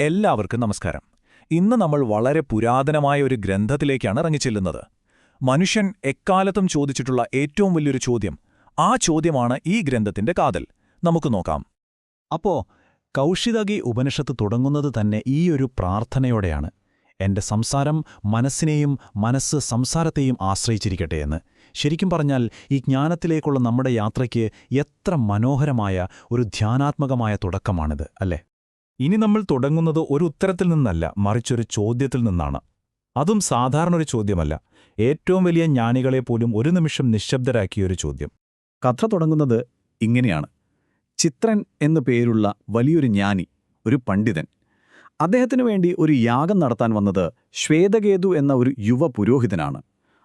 എല്ലാവർക്കും നമസ്കാരം. ഇന്ന് നമ്മൾ വളരെ പുരാതനമായ ഒരു ഗ്രന്ഥത്തിലേക്കാണ് ഇറങ്ങിച്ചെല്ലുന്നത്. മനുഷ്യൻ എക്കാലത്തും ചോദിച്ചിട്ടുള്ള ഏറ്റവും വലിയൊരു ചോദ്യം, ആ ചോദ്യമാണ് ഈ ഗ്രന്ഥത്തിന്റെ കാതൽ. നമുക്ക് നോക്കാം. അപ്പോ കൗശിതകി ഉപനിഷത്ത് തുടങ്ങുന്നത് തന്നെ ഈയൊരു പ്രാർത്ഥനയോടെയാണ്. എന്റെ സംസാരം മനസ്സിനെയും മനസ്സ് സംസാരത്തെയും ആശ്രയിച്ചിരിക്കട്ടെ എന്ന്. ശരിക്കും പറഞ്ഞാൽ ഈ ജ്ഞാനത്തിലേക്കുള്ള നമ്മുടെ യാത്രയ്ക്ക് എത്ര മനോഹരമായ ഒരു ധ്യാനാത്മകമായ തുടക്കമാണിത്, അല്ലേ? ഇനി നമ്മൾ തുടങ്ങുന്നത് ഒരു ഉത്തരത്തിൽ നിന്നല്ല, മറിച്ചൊരു ചോദ്യത്തിൽ നിന്നാണ്. അതും സാധാരണ ഒരു ചോദ്യമല്ല, ഏറ്റവും വലിയ ജ്ഞാനികളെപ്പോലും ഒരു നിമിഷം നിശ്ശബ്ദരാക്കിയൊരു ചോദ്യം. കഥ തുടങ്ങുന്നത് ഇങ്ങനെയാണ്. ചിത്രൻ എന്നു പേരുള്ള വലിയൊരു ജ്ഞാനി, ഒരു പണ്ഡിതൻ. അദ്ദേഹത്തിനു വേണ്ടി ഒരു യാഗം നടത്താൻ വന്നത് ശ്വേതകേതു എന്ന ഒരു യുവ പുരോഹിതനാണ്.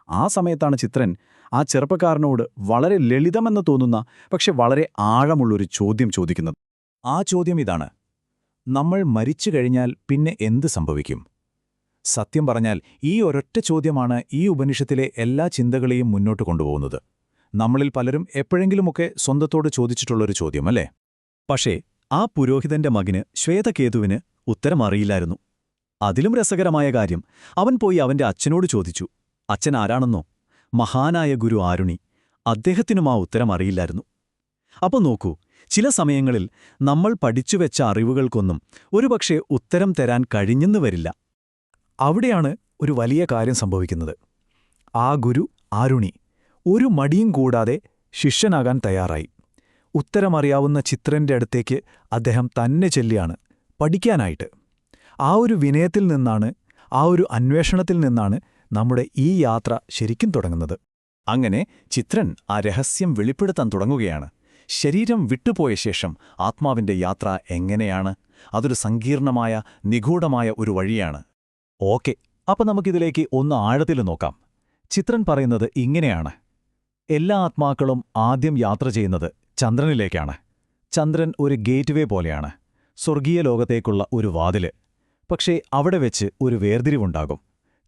ആ സമയത്താണ് ചിത്രൻ ആ ചെറുപ്പക്കാരനോട് വളരെ ലളിതമെന്ന് തോന്നുന്ന പക്ഷെ വളരെ ആഴമുള്ളൊരു ചോദ്യം ചോദിക്കുന്നത്. ആ ചോദ്യം ഇതാണ്: നമ്മൾ മരിച്ചു കഴിഞ്ഞാൽ പിന്നെ എന്ത് സംഭവിക്കും? സത്യം പറഞ്ഞാൽ ഈ ഒരൊറ്റ ചോദ്യമാണ് ഈ ഉപനിഷത്തിലെ എല്ലാ ചിന്തകളെയും മുന്നോട്ട് കൊണ്ടുപോകുന്നത്. നമ്മളിൽ പലരും എപ്പോഴെങ്കിലുമൊക്കെ സ്വന്തത്തോട് ചോദിച്ചിട്ടുള്ളൊരു ചോദ്യമല്ലേ? പക്ഷേ ആ പുരോഹിതന്റെ മകന് ശ്വേതകേതുവിന് ഉത്തരം അറിയില്ലായിരുന്നു. അതിലും രസകരമായ കാര്യം, അവൻ പോയി അവന്റെ അച്ഛനോട് ചോദിച്ചു. അച്ഛൻ ആരാണെന്നോ? മഹാനായ ഗുരു ആരുണി. അദ്ദേഹത്തിനും ആ ഉത്തരം അറിയില്ലായിരുന്നു. അപ്പോൾ നോക്കൂ, ചില സമയങ്ങളിൽ നമ്മൾ പഠിച്ചുവെച്ച അറിവുകൾക്കൊന്നും ഒരുപക്ഷെ ഉത്തരം തരാൻ കഴിഞ്ഞെന്നു വരില്ല. അവിടെയാണ് ഒരു വലിയ കാര്യം സംഭവിക്കുന്നത്. ആ ഗുരു ആരുണി ഒരു മടിയും കൂടാതെ ശിഷ്യനാകാൻ തയ്യാറായി. ഉത്തരമറിയാവുന്ന ചിത്രന്റെ അടുത്തേക്ക് അദ്ദേഹം തന്നെ ചെല്ലിയാണ് പഠിക്കാനായിട്ട്. ആ ഒരു വിനയത്തിൽ നിന്നാണ്, ആ ഒരു അന്വേഷണത്തിൽ നിന്നാണ് നമ്മുടെ ഈ യാത്ര ശരിക്കും തുടങ്ങുന്നത്. അങ്ങനെ ചിത്രൻ ആ രഹസ്യം വെളിപ്പെടുത്താൻ തുടങ്ങുകയാണ്. ശരീരം വിട്ടുപോയ ശേഷം ആത്മാവിന്റെ യാത്ര എങ്ങനെയാണ്? അതൊരു സങ്കീർണമായ, നിഗൂഢമായ ഒരു വഴിയാണ്. ഓക്കെ, അപ്പൊ നമുക്കിതിലേക്ക് ഒന്ന് ആഴത്തിൽ നോക്കാം. ചിത്രൻ പറയുന്നത് ഇങ്ങനെയാണ്: എല്ലാ ആത്മാക്കളും ആദ്യം യാത്ര ചെയ്യുന്നത് ചന്ദ്രനിലേക്കാണ്. ചന്ദ്രൻ ഒരു ഗേറ്റ്വേ പോലെയാണ്, സ്വർഗീയ ലോകത്തേക്കുള്ള ഒരു വാതില്. പക്ഷേ അവിടെ വെച്ച് ഒരു വേർതിരിവുണ്ടാകും.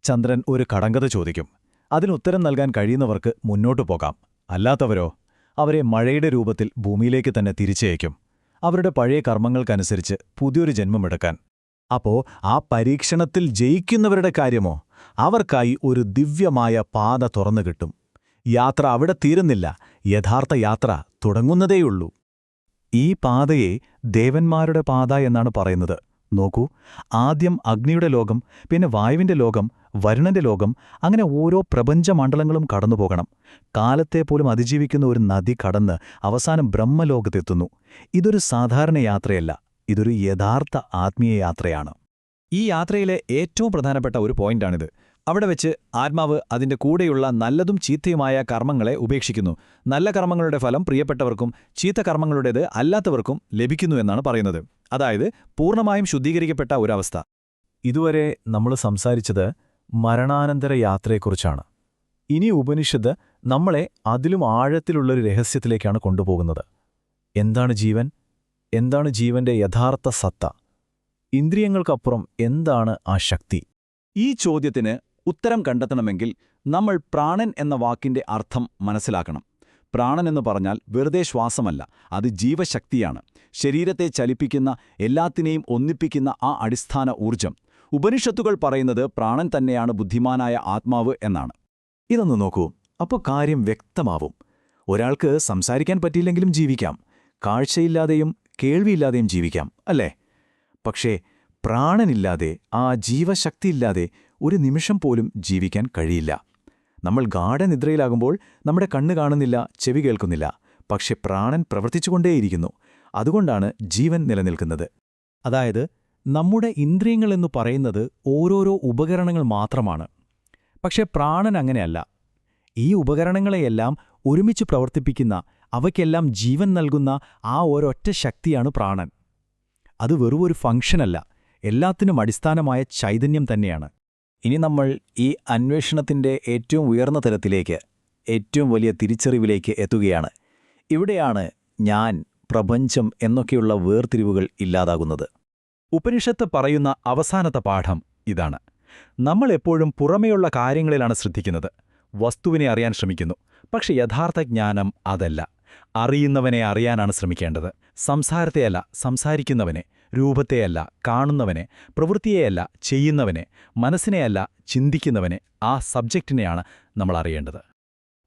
ചന്ദ്രൻ ഒരു കടങ്കഥ ചോദിക്കും. അതിനുത്തരം നൽകാൻ കഴിയുന്നവർക്ക് മുന്നോട്ടു പോകാം. അല്ലാത്തവരോ? അവരെ മഴയുടെ രൂപത്തിൽ ഭൂമിയിലേക്ക് തന്നെ തിരിച്ചയക്കും, അവരുടെ പഴയ കർമ്മങ്ങൾക്കനുസരിച്ച് പുതിയൊരു ജന്മമെടുക്കാൻ. അപ്പോ ആ പരീക്ഷണത്തിൽ ജയിക്കുന്നവരുടെ കാര്യമോ? അവർക്കായി ഒരു ദിവ്യമായ പാത തുറന്നു കിട്ടും. യാത്ര അവിടെ തീരുന്നില്ല, യഥാർത്ഥ യാത്ര തുടങ്ങുന്നതേയുള്ളൂ. ഈ പാതയെ ദേവന്മാരുടെ പാത എന്നാണ് പറയുന്നത്. നോക്കൂ, ആദ്യം അഗ്നിയുടെ ലോകം, പിന്നെ വായുവിന്റെ ലോകം, വരുണന്റെ ലോകം, അങ്ങനെ ഓരോ പ്രപഞ്ചമണ്ഡലങ്ങളും കടന്നുപോകണം. കാലത്തെപ്പോലും അതിജീവിക്കുന്ന ഒരു നദി കടന്ന് അവസാനം ബ്രഹ്മലോകത്തെത്തുന്നു. ഇതൊരു സാധാരണ യാത്രയല്ല, ഇതൊരു യഥാർത്ഥ ആത്മീയ യാത്രയാണ്. ഈ യാത്രയിലെ ഏറ്റവും പ്രധാനപ്പെട്ട ഒരു പോയിന്റാണിത്. അവിടെ വെച്ച് ആത്മാവ് അതിന്റെ കൂടെയുള്ള നല്ലതും ചീത്തയുമായ കർമ്മങ്ങളെ ഉപേക്ഷിക്കുന്നു. നല്ല കർമ്മങ്ങളുടെ ഫലം പ്രിയപ്പെട്ടവർക്കും ചീത്ത കർമ്മങ്ങളുടേത് അല്ലാത്തവർക്കും ലഭിക്കുന്നു എന്നാണ് പറയുന്നത്. അതായത് പൂർണ്ണമായും ശുദ്ധീകരിക്കപ്പെട്ട ഒരവസ്ഥ. ഇതുവരെ നമ്മൾ സംസാരിച്ചത് മരണാനന്തര യാത്രയെക്കുറിച്ചാണ്. ഇനി ഉപനിഷത്ത് നമ്മളെ അതിലും ആഴത്തിലുള്ളൊരു രഹസ്യത്തിലേക്കാണ് കൊണ്ടുപോകുന്നത്. എന്താണ് ജീവൻ? എന്താണ് ജീവന്റെ യഥാർത്ഥ സത്ത? ഇന്ദ്രിയങ്ങൾക്കപ്പുറം എന്താണ് ആ ശക്തി? ഈ ചോദ്യത്തിന് ഉത്തരം കണ്ടെത്തണമെങ്കിൽ നമ്മൾ പ്രാണൻ എന്ന വാക്കിന്റെ അർത്ഥം മനസ്സിലാക്കണം. പ്രാണൻ എന്ന് പറഞ്ഞാൽ വെറുതെ ശ്വാസമല്ല, അത് ജീവശക്തിയാണ്. ശരീരത്തെ ചലിപ്പിക്കുന്ന, എല്ലാത്തിനെയും ഒന്നിപ്പിക്കുന്ന ആ അടിസ്ഥാന ഊർജം. ഉപനിഷത്തുകൾ പറയുന്നത് പ്രാണൻ തന്നെയാണ് ബുദ്ധിമാനായ ആത്മാവ് എന്നാണ്. ഇതൊന്ന് നോക്കൂ, അപ്പോൾ കാര്യം വ്യക്തമാവും. ഒരാൾക്ക് സംസാരിക്കാൻ പറ്റിയില്ലെങ്കിലും ജീവിക്കാം, കാഴ്ചയില്ലാതെയും കേൾവിയില്ലാതെയും ജീവിക്കാം, അല്ലേ? പക്ഷേ പ്രാണനില്ലാതെ, ആ ജീവശക്തിയില്ലാതെ ഒരു നിമിഷം പോലും ജീവിക്കാൻ കഴിയില്ല. നമ്മൾ ഗാഢനിദ്രയിലാകുമ്പോൾ നമ്മുടെ കണ്ണ് കാണുന്നില്ല, ചെവി കേൾക്കുന്നില്ല. പക്ഷെ പ്രാണൻ പ്രവർത്തിച്ചുകൊണ്ടേയിരിക്കുന്നു. അതുകൊണ്ടാണ് ജീവൻ നിലനിൽക്കുന്നത്. അതായത് നമ്മുടെ ഇന്ദ്രിയങ്ങളെന്നു പറയുന്നത് ഓരോരോ ഉപകരണങ്ങൾ മാത്രമാണ്. പക്ഷെ പ്രാണൻ അങ്ങനെയല്ല. ഈ ഉപകരണങ്ങളെയെല്ലാം ഒരുമിച്ച് പ്രവർത്തിപ്പിക്കുന്ന, അവയ്ക്കെല്ലാം ജീവൻ നൽകുന്ന ആ ഒരൊറ്റ ശക്തിയാണ് പ്രാണൻ. അത് വെറുമൊരു ഫംഗ്ഷനല്ല, എല്ലാത്തിനും അടിസ്ഥാനമായ ചൈതന്യം തന്നെയാണ്. ഇനി നമ്മൾ ഈ അന്വേഷണത്തിന്റെ ഏറ്റവും ഉയർന്ന തലത്തിലേക്ക്, ഏറ്റവും വലിയ തിരിച്ചറിവിലേക്ക് എത്തുകയാണ്. ഇവിടെയാണ് ഞാൻ, പ്രപഞ്ചം എന്നൊക്കെയുള്ള വേർതിരിവുകൾ ഇല്ലാതാകുന്നത്. ഉപനിഷത്ത് പറയുന്ന അവസാനത്തെ പാഠം ഇതാണ്: നമ്മൾ എപ്പോഴും പുറമേയുള്ള കാര്യങ്ങളിലാണ് ശ്രദ്ധിക്കുന്നത്, വസ്തുവിനെ അറിയാൻ ശ്രമിക്കുന്നു. പക്ഷെ യഥാർത്ഥ ജ്ഞാനം അതല്ല. അറിയുന്നവനെ അറിയാനാണ് ശ്രമിക്കേണ്ടത്, സംസാരത്തെയല്ല, സംസാരിക്കുന്നവനെ. രൂപത്തെയല്ല കാണുന്നവനെ, പ്രവൃത്തിയെയല്ല ചെയ്യുന്നവനെ, മനസ്സിനെയല്ല ചിന്തിക്കുന്നവനെ, ആ സബ്ജക്റ്റിനെയാണ് നമ്മൾ അറിയേണ്ടത്.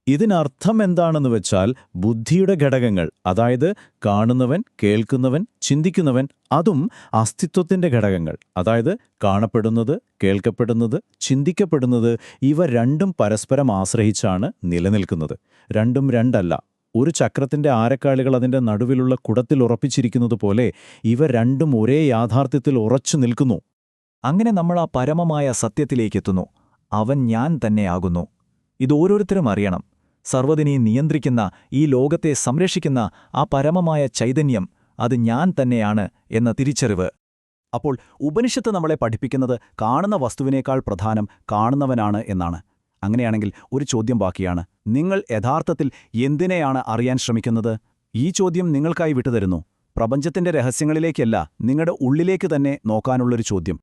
ഇതിനർത്ഥം എന്താണെന്ന് വെച്ചാൽ ബുദ്ധിയുടെ ഘടകങ്ങൾ, അതായത് കാണുന്നവൻ, കേൾക്കുന്നവൻ, ചിന്തിക്കുന്നവൻ, അതും അസ്തിത്വത്തിന്റെ ഘടകങ്ങൾ, അതായത് കാണപ്പെടുന്നത്, കേൾക്കപ്പെടുന്നത്, ചിന്തിക്കപ്പെടുന്നത്, ഇവ രണ്ടും പരസ്പരം ആശ്രയിച്ചാണ് നിലനിൽക്കുന്നത്. രണ്ടും രണ്ടല്ല. ഒരു ചക്രത്തിന്റെ ആരക്കാലുകൾ അതിന്റെ നടുവിലുള്ള കുടത്തിൽ ഉറപ്പിച്ചിരിക്കുന്നതുപോലെ ഇവ രണ്ടും ഒരേ യാഥാർത്ഥ്യത്തിൽ ഉറച്ചു നിൽക്കുന്നു. അങ്ങനെ നമ്മൾ ആ പരമമായ സത്യത്തിലേക്കെത്തുന്നു. അവൻ ഞാൻ തന്നെയാകുന്നു. ഇതോരോരുത്തരും അറിയണം. സർവ്വതിനെയും നിയന്ത്രിക്കുന്ന, ഈ ലോകത്തെ സംരക്ഷിക്കുന്ന ആ പരമമായ ചൈതന്യം, അത് ഞാൻ തന്നെയാണ് എന്ന തിരിച്ചറിവ്. അപ്പോൾ ഉപനിഷത്ത് നമ്മളെ പഠിപ്പിക്കുന്നത് കാണുന്ന വസ്തുവിനേക്കാൾ പ്രധാനം കാണുന്നവനാണ് എന്നാണ്. അങ്ങനെയാണെങ്കിൽ ഒരു ചോദ്യം ബാക്കിയാണ്. നിങ്ങൾ യഥാർത്ഥത്തിൽ എന്തിനെയാണ് അറിയാൻ ശ്രമിക്കുന്നത്? ഈ ചോദ്യം നിങ്ങൾക്കായി വിട്ടുതരുന്നു. പ്രപഞ്ചത്തിന്റെ രഹസ്യങ്ങളിലേക്കല്ല, നിങ്ങളുടെ ഉള്ളിലേക്ക് തന്നെ നോക്കാനുള്ളൊരു ചോദ്യം.